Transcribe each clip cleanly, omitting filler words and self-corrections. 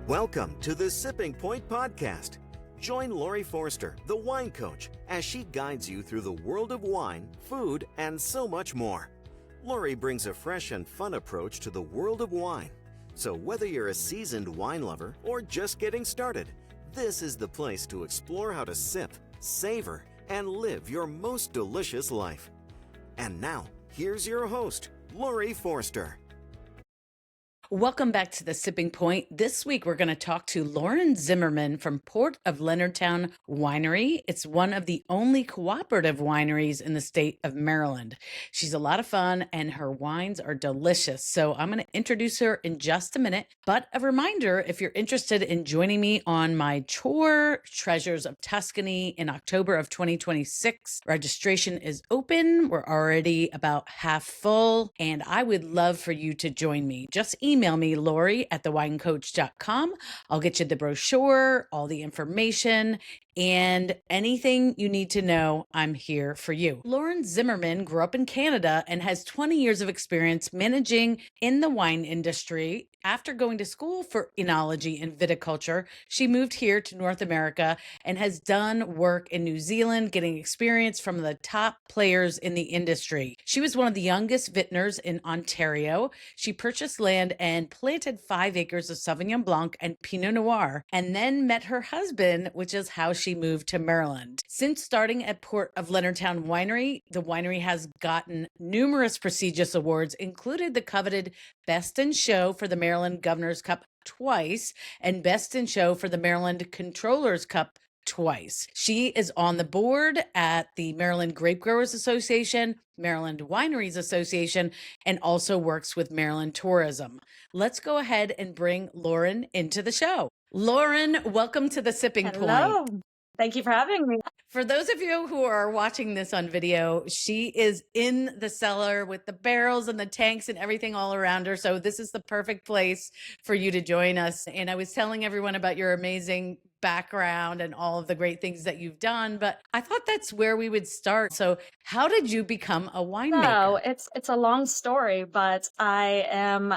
Welcome to the Sipping Point Podcast. Join Laurie Forster, the wine coach, as she guides you through the world of wine, food, and so much more. Laurie brings a fresh and fun approach to the world of wine. So whether you're a seasoned wine lover or just getting started, this is the place to explore how to sip, savor, and live your most delicious life. And now, here's your host, Laurie Forster. Welcome back to the Sipping Point. This week, we're going to talk to Lauren Zimmerman from Port of Leonardtown Winery. It's one of the only cooperative wineries in the state of Maryland. She's a lot of fun and her wines are delicious. So I'm going to introduce her in just a minute. But a reminder, if you're interested in joining me on my tour, Treasures of Tuscany, in October of 2026, registration is open. We're already about half full, and I would love for you to join me. Just email me, Laurie at thewinecoach.com. I'll get you the brochure, all the information, and anything you need to know, I'm here for you. Lauren Zimmerman grew up in Canada and has 20 years of experience managing in the wine industry. After going to school for enology and viticulture, she moved here to North America and has done work in New Zealand, getting experience from the top players in the industry. She was one of the youngest vintners in Ontario. She purchased land and planted 5 acres of Sauvignon Blanc and Pinot Noir, and then met her husband, which is how she moved to Maryland. Since starting at Port of Leonardtown Winery, the winery has gotten numerous prestigious awards, including the coveted Best in Show for the Maryland Governor's Cup twice and Best in Show for the Maryland Controller's Cup twice. She is on the board at the Maryland Grape Growers Association, Maryland Wineries Association, and also works with Maryland Tourism. Let's go ahead and bring Lauren into the show. Lauren, welcome to the Sipping Hello. Point. Thank you for having me. For those of you who are watching this on video, she is in the cellar with the barrels and the tanks and everything all around her. So this is the perfect place for you to join us. And I was telling everyone about your amazing background and all of the great things that you've done, but I thought that's where we would start. So how did you become a winemaker? So it's a long story, but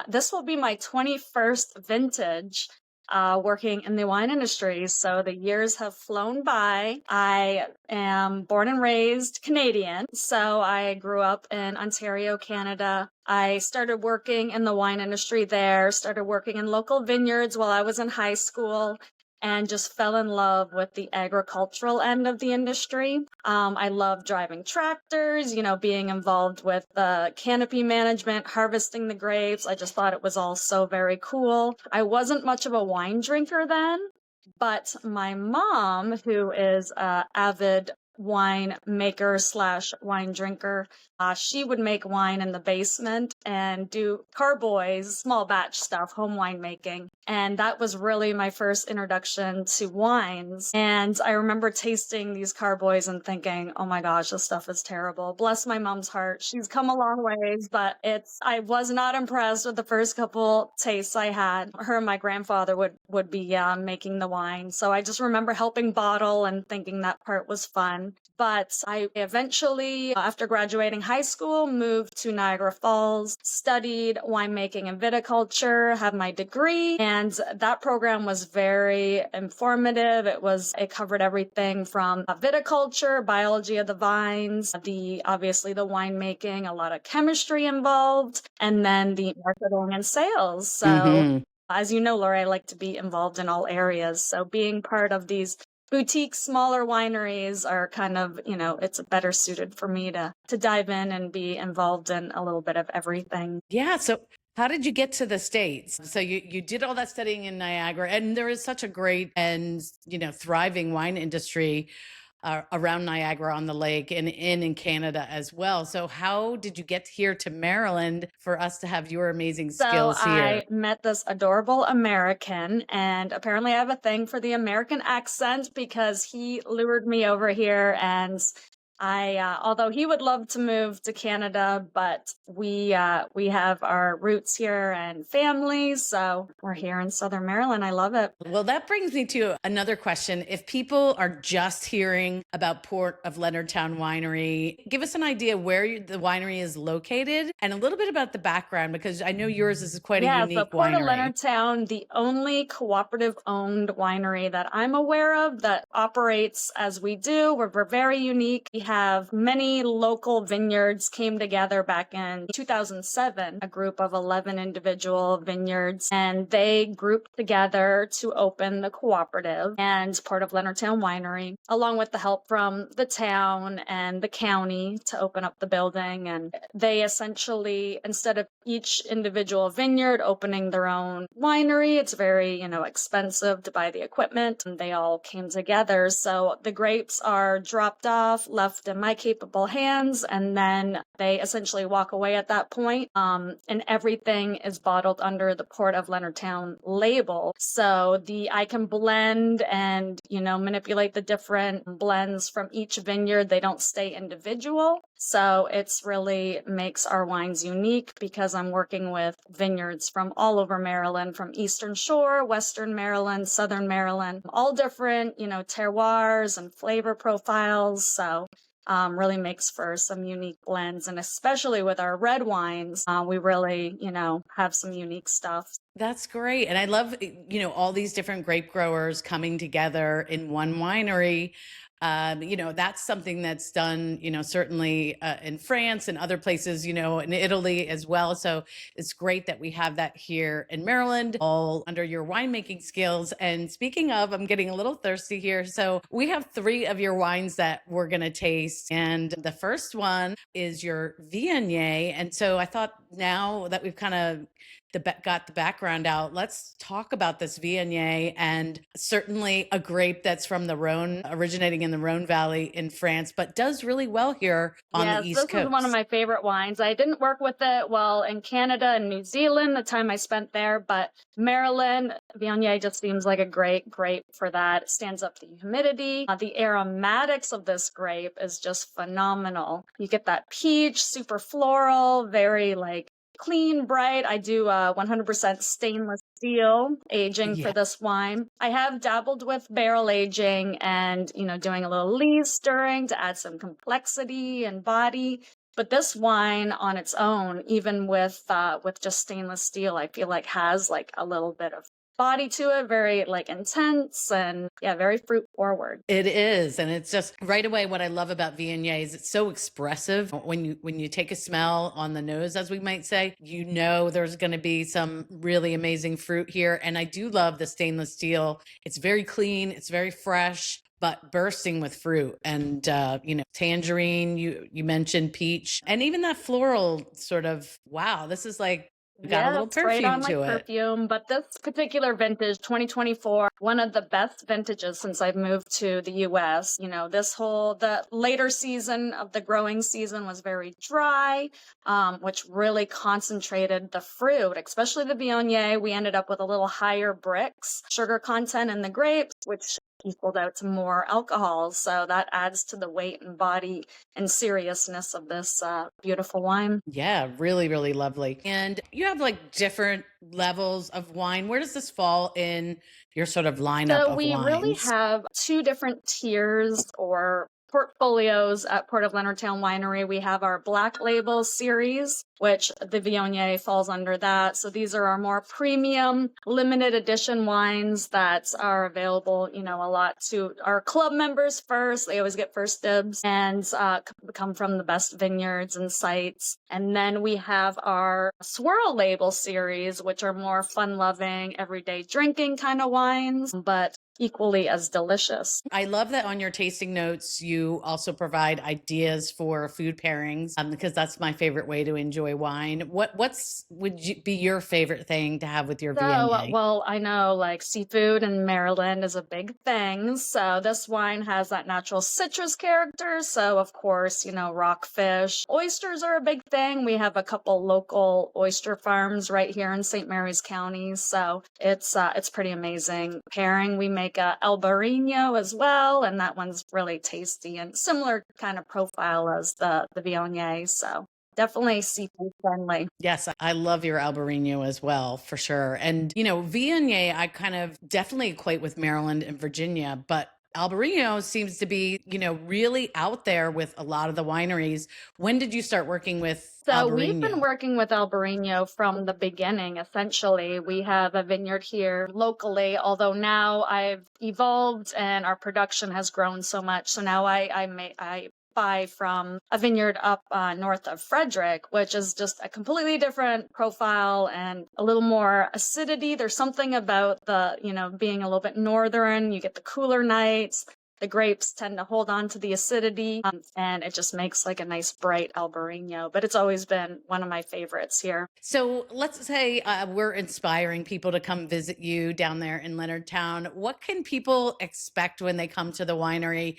this will be my 21st vintage working in the wine industry. So the years have flown by. I am born and raised Canadian. So I grew up in Ontario, Canada. I started working in the wine industry there, started working in local vineyards while I was in high school, and just fell in love with the agricultural end of the industry. I love driving tractors, being involved with the canopy management, harvesting the grapes. I just thought it was all so very cool. I wasn't much of a wine drinker then, but my mom, who is an avid wine maker / wine drinker, she would make wine in the basement and do carboys, small batch stuff, home winemaking. And that was really my first introduction to wines. And I remember tasting these carboys and thinking, oh my gosh, this stuff is terrible. Bless my mom's heart. She's come a long ways, but I was not impressed with the first couple tastes I had. Her and my grandfather would be making the wine. So I just remember helping bottle and thinking that part was fun. But I eventually, after graduating high school, moved to Niagara Falls, studied winemaking and viticulture, had my degree, and that program was very informative. It covered everything from viticulture, biology of the vines, obviously the winemaking, a lot of chemistry involved, and then the marketing and sales. So as you know, Laura, I like to be involved in all areas. So being part of these boutique, smaller wineries are kind of, it's better suited for me to dive in and be involved in a little bit of everything. Yeah. So how did you get to the States? So you did all that studying in Niagara, and there is such a great and, thriving wine industry around Niagara on the lake and in Canada as well. So how did you get here to Maryland for us to have your amazing skills here? I met this adorable American, and apparently I have a thing for the American accent because he lured me over here, and Although he would love to move to Canada, but we have our roots here and families, so we're here in Southern Maryland. I love it. Well, that brings me to another question. If people are just hearing about Port of Leonardtown Winery, give us an idea where the winery is located and a little bit about the background, because I know yours is quite a Yeah, so unique Port of winery. Leonardtown, the only cooperative-owned winery that I'm aware of that operates as we do. We're very unique. We have many local vineyards came together back in 2007, a group of 11 individual vineyards, and they grouped together to open the Cooperative and Port of Leonardtown Winery, along with the help from the town and the county to open up the building. And they essentially, instead of each individual vineyard opening their own winery, it's very, expensive to buy the equipment, and they all came together. So the grapes are dropped off, left in my capable hands, and then they essentially walk away at that point. And everything is bottled under the Port of Leonardtown label. So I can blend and, manipulate the different blends from each vineyard. They don't stay individual. So it's really makes our wines unique because I'm working with vineyards from all over Maryland, from Eastern Shore, Western Maryland, Southern Maryland, all different, terroirs and flavor profiles. So really makes for some unique blends. And especially with our red wines, we really, have some unique stuff. That's great. And I love, all these different grape growers coming together in one winery. That's something that's done, certainly in France and other places, in Italy as well. So it's great that we have that here in Maryland, all under your winemaking skills. And speaking of, I'm getting a little thirsty here. So we have 3 of your wines that we're going to taste. And the first one is your Viognier. And so I thought, now that we've kind of got the background out, let's talk about this Viognier, and certainly a grape that's from the Rhone, originating in the Rhone Valley in France, but does really well here on the East Coast. This is one of my favorite wines. I didn't work with it well in Canada and New Zealand, the time I spent there, but Maryland, Viognier just seems like a great grape for that. It stands up to the humidity. The aromatics of this grape is just phenomenal. You get that peach, super floral, very clean, bright. I do 100% stainless steel aging for this wine. I have dabbled with barrel aging and, doing a little lees stirring to add some complexity and body. But this wine on its own, even with just stainless steel, I feel like has a little bit of body to it, very intense and very fruit forward. It is. And it's just right away what I love about Viognier is it's so expressive. When you take a smell on the nose, as we might say, there's going to be some really amazing fruit here. And I do love the stainless steel. It's very clean, it's very fresh, but bursting with fruit. And tangerine, you mentioned peach, and even that floral sort of, wow, this is got a little perfume right on to it. Perfume, but this particular vintage, 2024, one of the best vintages since I've moved to the U.S. The later season of the growing season was very dry, which really concentrated the fruit, especially the Viognier. We ended up with a little higher bricks, sugar content in the grapes, which equaled out to more alcohol. So that adds to the weight and body and seriousness of this beautiful wine. Yeah, really, really lovely. And you have different levels of wine. Where does this fall in your sort of lineup of wines? So we really have 2 different tiers or portfolios at Port of Leonardtown Winery. We have our Black Label series, which the Viognier falls under that. So these are our more premium, limited edition wines that are available, a lot to our club members first. They always get first dibs and come from the best vineyards and sites. And then we have our Swirl Label series, which are more fun-loving, everyday drinking kind of wines, but equally as delicious. I love that on your tasting notes, you also provide ideas for food pairings, because that's my favorite way to enjoy wine. Would be your favorite thing to have with your Viognier? Well, I know seafood in Maryland is a big thing. So this wine has that natural citrus character. So of course, rockfish, oysters are a big thing. We have a couple local oyster farms right here in St. Mary's County. So it's pretty amazing. Pairing we make make Albarino as well, and that one's really tasty and similar kind of profile as the Viognier. So definitely seafood friendly. Yes, I love your Albarino as well, for sure. And, you know, Viognier, I kind of definitely equate with Maryland and Virginia, but Albarino seems to be, you know, really out there with a lot of the wineries. When did you start working with So we've been Albarino? working with Albarino from the beginning, essentially. We have a vineyard here locally, although now I've evolved and our production has grown so much. So now I buy from a vineyard up north of Frederick, which is just a completely different profile and a little more acidity. There's something about the, you know, being a little bit northern, you get the cooler nights. The grapes tend to hold on to the acidity, and it just makes like a nice bright Albarino. But it's always been one of my favorites here. So let's say we're inspiring people to come visit you down there in Leonardtown. What can people expect when they come to the winery?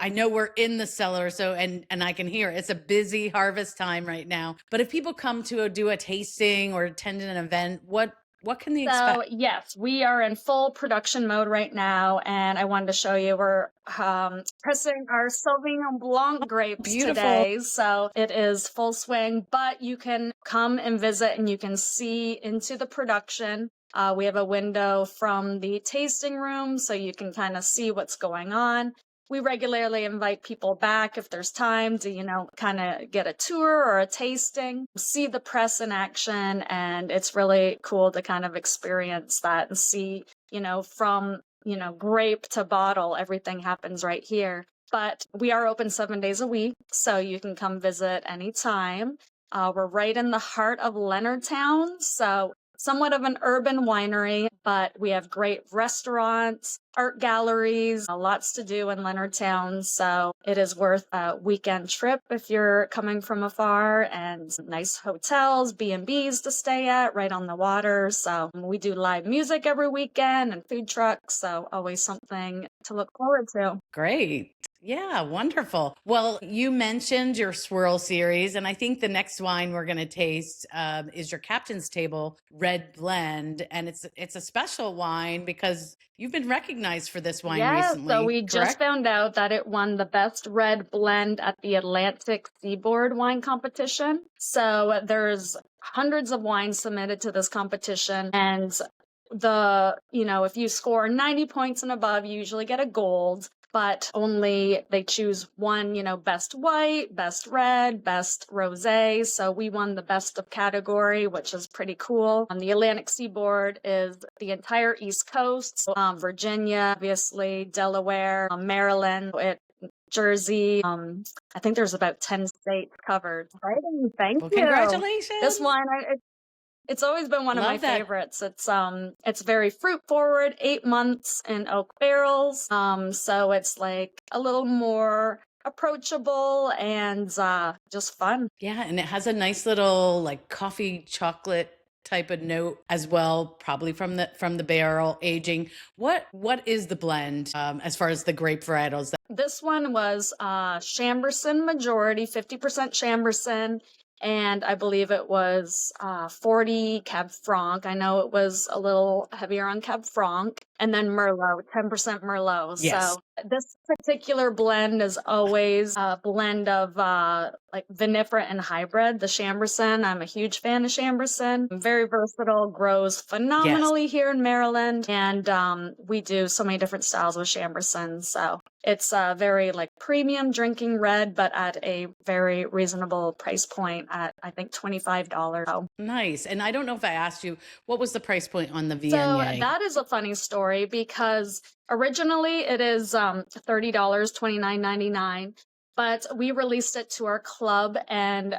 I know we're in the cellar, so and I can hear it's a busy harvest time right now. But if people come to do a tasting or attend an event, what can they expect? So yes, we are in full production mode right now, and I wanted to show you we're pressing our Sauvignon Blanc grapes Beautiful. today. So it is full swing, but you can come and visit and you can see into the production. We have a window from the tasting room, so you can kind of see what's going on. We regularly invite people back if there's time to, you know, kind of get a tour or a tasting, see the press in action. And it's really cool to kind of experience that and see, you know, from, you know, grape to bottle, everything happens right here. But we are open 7 days a week, so you can come visit anytime. We're right in the heart of Leonardtown, so somewhat of an urban winery, but we have great restaurants, art galleries, lots to do in Leonardtown. So it is worth a weekend trip if you're coming from afar, and nice hotels, B&Bs to stay at right on the water. So we do live music every weekend and food trucks. So always something to look forward to. Great. Yeah, wonderful. Well, you mentioned your swirl series, and I think the next wine we're going to taste is your Captain's Table Red Blend, and it's a special wine because you've been recognized for this wine recently. So we just correct? found out that it won the best red blend at the Atlantic Seaboard Wine Competition. So there's hundreds of wines submitted to this competition, and if you score 90 points and above, you usually get a gold, but only they choose one, best white, best red, best rosé. So we won the best of category, which is pretty cool. On the Atlantic Seaboard is the entire East Coast, Virginia, obviously, Delaware, Maryland, Jersey. I think there's about 10 states covered. Right? Thank Well, you. congratulations. This wine, it's always been one of my favorites. It's very fruit forward, 8 months in oak barrels. So it's like a little more approachable and just fun. Yeah, and it has a nice little like coffee chocolate type of note as well, probably from the barrel aging. What is the blend as far as the grape varietals? This one was Chambourcin majority, 50% Chambourcin. And I believe it was 40 Cab Franc. I know it was a little heavier on Cab Franc. And then Merlot, 10% Merlot. Yes. So this particular blend is always a blend of like vinifera and hybrid. The Chambourcin, I'm a huge fan of Chambourcin. Very versatile, grows phenomenally here in Maryland. And we do so many different styles with Chambourcin. So it's a very like premium drinking red, but at a very reasonable price point at, I think, $25. So. Nice. And I don't know if I asked you, what was the price point on the Viognier? So that is a funny story because originally it is $30, $29.99. But we released it to our club, and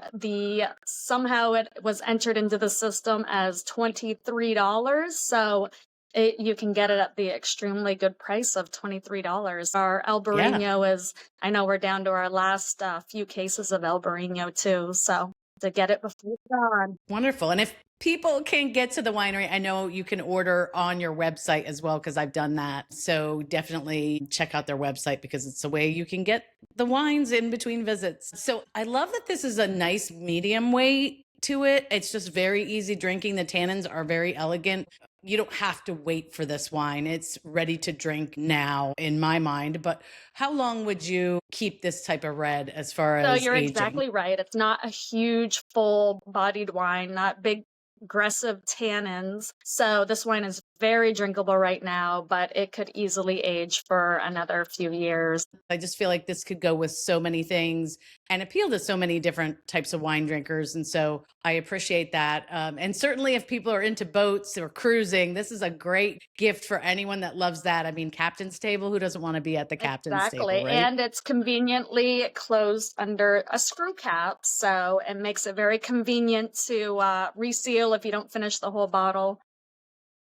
somehow it was entered into the system as $23. So you can get it at the extremely good price of $23. Our Albarino is, I know we're down to our last few cases of Albarino too. So to get it before it's gone. Wonderful. And if people can get to the winery, I know you can order on your website as well, because I've done that. So definitely check out their website because it's a way you can get the wines in between visits. So I love that this is a nice medium weight to it. It's just very easy drinking. The tannins are very elegant. You don't have to wait for this wine. It's ready to drink now in my mind. But how long would you keep this type of red as far So as you're aging? exactly right. It's not a huge, full-bodied wine, not big, aggressive tannins. So this wine is very drinkable right now, but it could easily age for another few years. I just feel like this could go with so many things and appeal to so many different types of wine drinkers. And so I appreciate that. And certainly if people are into boats or cruising, this is a great gift for anyone that loves that. I mean, captain's table, who doesn't want to be at the captain's table, Exactly. right? And it's conveniently closed under a screw cap. So it makes it very convenient to reseal if you don't finish the whole bottle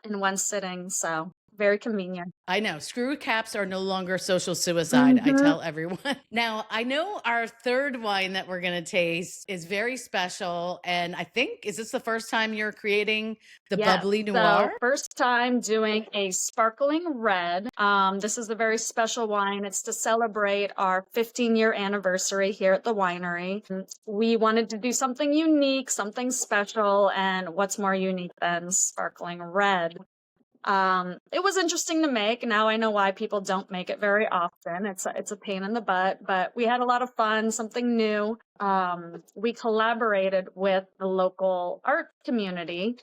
in one sitting. So very convenient. I know screw caps are no longer social suicide. I Mhm. tell everyone. Now, I know our third wine that we're going to taste is very special. And I think, is this the first time you're creating the Yes. bubbly So noir? first time doing a sparkling red. This is a very special wine. It's to celebrate our 15-year anniversary here at the winery. We wanted to do something unique, something special, and what's more unique than sparkling red? It was interesting to make. Now I know why people don't make it very often. It's a pain in the butt, but we had a lot of fun, something new. We collaborated with the local art community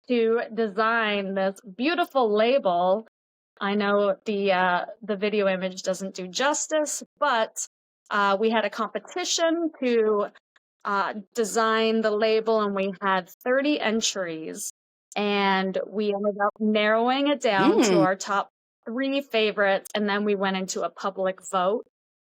to design this beautiful label. I know the video image doesn't do justice, but we had a competition to design the label, and we had 30 entries. And we ended up narrowing it down to our top 3 favorites, and then we went into a public vote.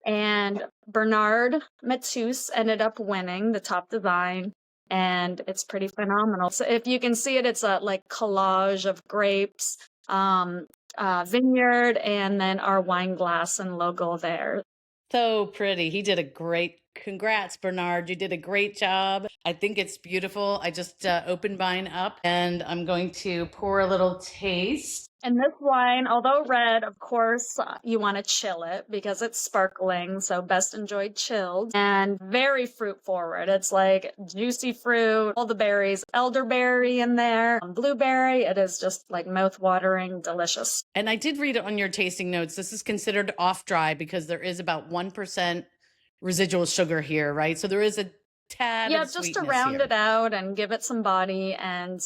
And Bernard Matus ended up winning the top design, and it's pretty phenomenal. So if you can see it, it's a like collage of grapes, vineyard, and then our wine glass and logo there. So pretty. He did a great, congrats, Bernard. You did a great job. I think it's beautiful. I just opened mine up and I'm going to pour a little taste. And this wine, although red, of course, you want to chill it because it's sparkling. So best enjoyed chilled and very fruit forward. It's like juicy fruit, all the berries, elderberry in there, blueberry. It is just like mouth-watering, delicious. And I did read it on your tasting notes. This is considered off dry because there is about 1% residual sugar here, right? So there is a tad Yeah, of just to sweetness round here. it out and give it some body. And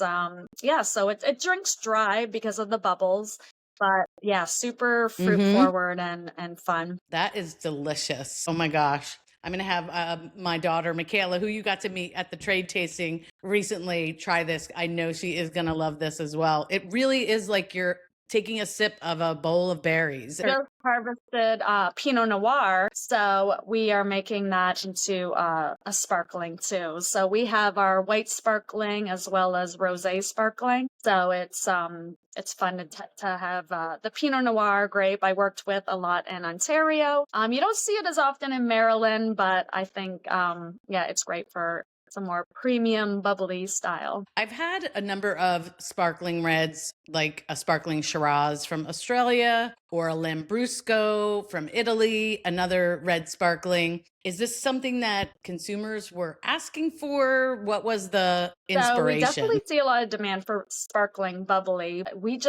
yeah, so it drinks dry because of the bubbles. But yeah, super fruit forward and fun. That is delicious. Oh my gosh. I'm going to have my daughter, Michaela, who you got to meet at the trade tasting recently, try this. I know she is going to love this as well. It really is like you're taking a sip of a bowl of berries. Just harvested Pinot Noir, so we are making that into a sparkling too. So we have our white sparkling as well as rosé sparkling. So it's fun to have the Pinot Noir grape. I worked with a lot in Ontario. You don't see it as often in Maryland, but I think yeah, it's great for some more premium bubbly style. I've had a number of sparkling reds, like a sparkling Shiraz from Australia or a Lambrusco from Italy, another red sparkling. Is this something that consumers were asking for? What was the inspiration? So we definitely see a lot of demand for sparkling bubbly. We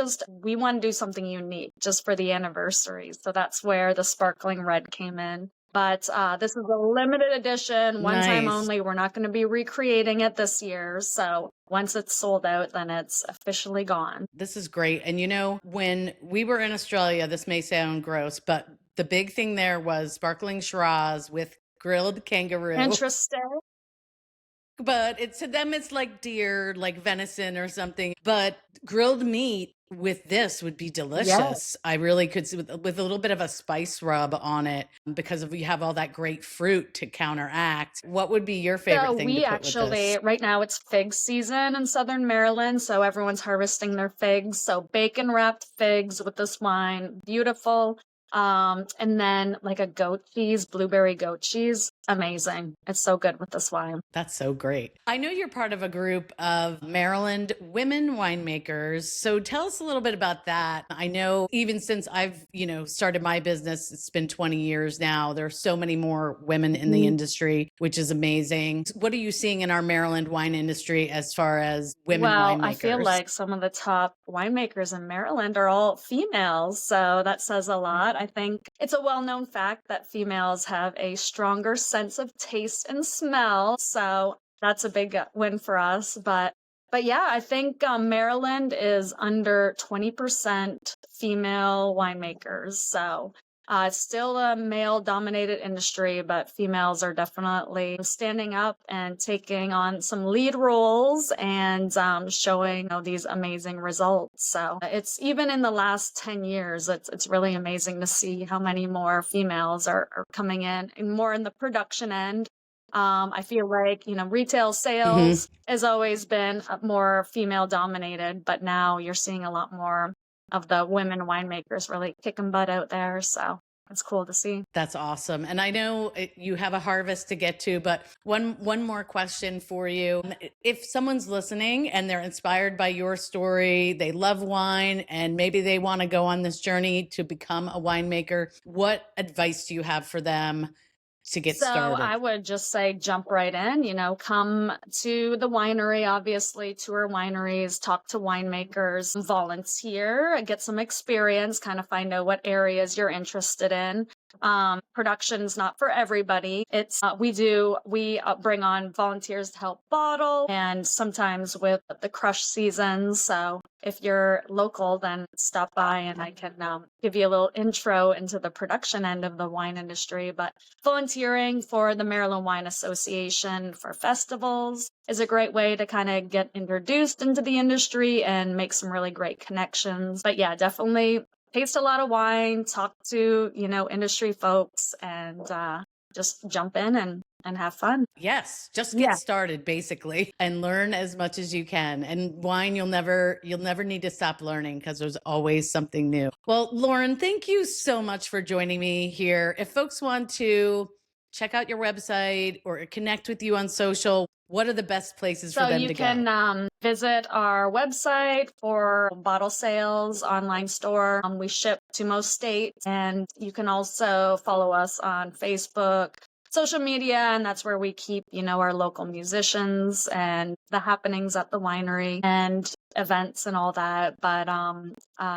want to do something unique just for the anniversary. So that's where the sparkling red came in. But this is a limited edition, one time Nice. only. We're not going to be recreating it this year. So once it's sold out, then it's officially gone. This is great. And you know, when we were in Australia, this may sound gross, but the big thing there was sparkling Shiraz with grilled kangaroo. Interesting. But to them, it's like deer, like venison or something. But grilled meat with this would be delicious. Yes. I really could see with a little bit of a spice rub on it because we have all that great fruit to counteract. What would be your favorite So thing we to put actually, with this? right now it's fig season in Southern Maryland. So everyone's harvesting their figs. So bacon wrapped figs with this wine, beautiful. And then like a goat cheese, blueberry goat cheese, amazing. It's so good with this wine. That's so great. I know you're part of a group of Maryland women winemakers. So tell us a little bit about that. I know even since I've, started my business, it's been 20 years now. There are so many more women in the industry, which is amazing. What are you seeing in our Maryland wine industry as far as women Well, winemakers? I feel like some of the top winemakers in Maryland are all females, so that says a lot. I think it's a well-known fact that females have a stronger sense of taste and smell, so that's a big win for us. But yeah, I think Maryland is under 20% female winemakers, so it's still a male dominated industry, but females are definitely standing up and taking on some lead roles and showing these amazing results. So it's even in the last 10 years, it's really amazing to see how many more females are coming in and more in the production end. I feel like, retail sales has always been more female dominated, but now you're seeing a lot more of the women winemakers really kicking butt out there. So it's cool to see. That's awesome. And I know you have a harvest to get to, but one more question for you. If someone's listening and they're inspired by your story, they love wine, and maybe they want to go on this journey to become a winemaker, what advice do you have for them to get started? So I would just say jump right in, come to the winery, obviously, tour wineries, talk to winemakers, volunteer, get some experience, kind of find out what areas you're interested in. Production's not for everybody. It's we bring on volunteers to help bottle, and sometimes with the crush seasons. So if you're local, then stop by and I can give you a little intro into the production end of the wine industry. But volunteering for the Maryland Wine Association for festivals is a great way to kind of get introduced into the industry and make some really great connections. But yeah, definitely taste a lot of wine, talk to, industry folks, and just jump in and have fun. Yes, just get started basically and learn as much as you can. And wine, you'll never need to stop learning because there's always something new. Well, Lauren, thank you so much for joining me here. If folks want to check out your website or connect with you on social, what are the best places for them to go? So you can visit our website for bottle sales, online store. We ship to most states, and you can also follow us on Facebook, social media, and that's where we keep, our local musicians and the happenings at the winery and events and all that. But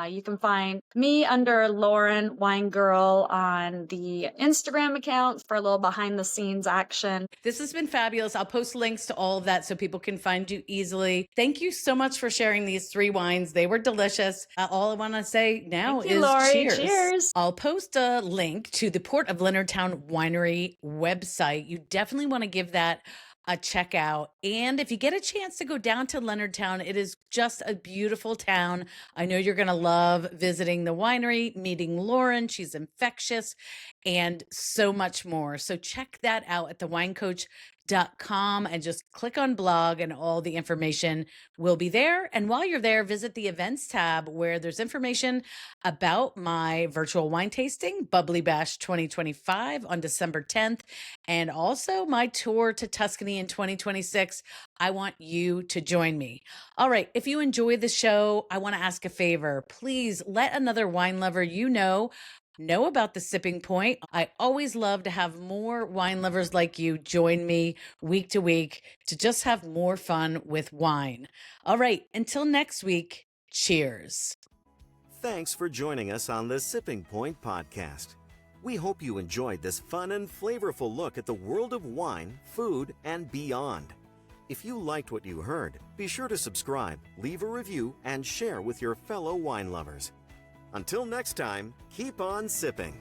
you can find me under Lauren Wine Girl on the Instagram account for a little behind the scenes action. This has been fabulous. I'll post links to all of that so people can find you easily. Thank you so much for sharing these 3 wines. They were delicious. All I want to say now is Laurie. Cheers. Cheers. I'll post a link to the Port of Leonardtown Winery website. You definitely want to give that a check out. And if you get a chance to go down to Leonardtown, it is just a beautiful town. I know you're going to love visiting the winery, meeting Lauren. She's infectious, and so much more. So check that out at thewinecoach.com and just click on blog and all the information will be there. And while you're there, visit the events tab where there's information about my virtual wine tasting, Bubbly Bash 2025 on December 10th, and also my tour to Tuscany in 2026. I want you to join me. All right. If you enjoy the show, I want to ask a favor. Please let another wine lover know about the Sipping Point. I always love to have more wine lovers like you join me week to week to just have more fun with wine. All right, until next week, cheers. Thanks for joining us on the Sipping Point podcast. We hope you enjoyed this fun and flavorful look at the world of wine, food, and beyond. If you liked what you heard, be sure to subscribe, leave a review, and share with your fellow wine lovers. Until next time, keep on sipping.